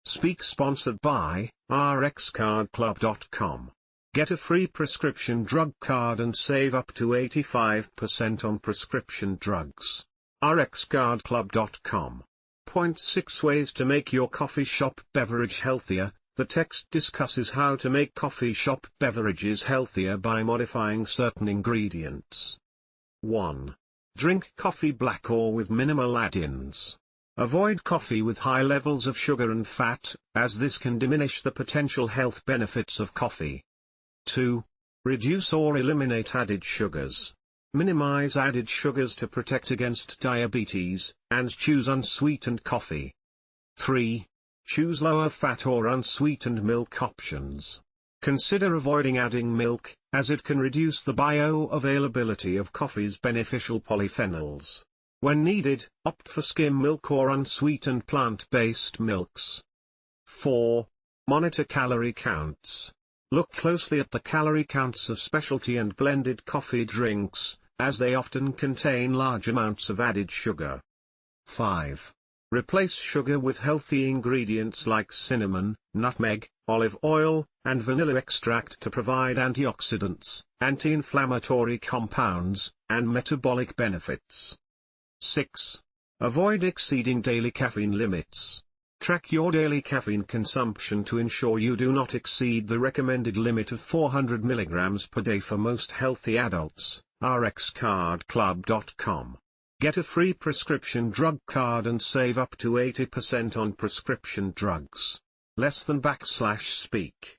Speak sponsored by rxcardclub.com. Get a free prescription drug card and save up to 85% on prescription drugs. rxcardclub.com. Point 6 Ways to make your coffee shop beverage healthier. The text discusses how to make coffee shop beverages healthier by modifying certain ingredients. 1. Drink coffee black or with minimal add-ins. Avoid coffee with high levels of sugar and fat, as this can diminish the potential health benefits of coffee. 2. Reduce or eliminate added sugars. Minimize added sugars to protect against diabetes, and choose unsweetened coffee. 3. Choose lower fat or unsweetened milk options. Consider avoiding adding milk, as it can reduce the bioavailability of coffee's beneficial polyphenols. When needed, opt for skim milk or unsweetened plant-based milks. 4. Monitor calorie counts. Look closely at the calorie counts of specialty and blended coffee drinks, as they often contain large amounts of added sugar. 5. Replace sugar with healthy ingredients like cinnamon, nutmeg, olive oil, and vanilla extract to provide antioxidants, anti-inflammatory compounds, and metabolic benefits. 6. Avoid exceeding daily caffeine limits. Track your daily caffeine consumption to ensure you do not exceed the recommended limit of 400 mg per day for most healthy adults. rxcardclub.com. Get a free prescription drug card and save up to 80% on prescription drugs. Less than /speak.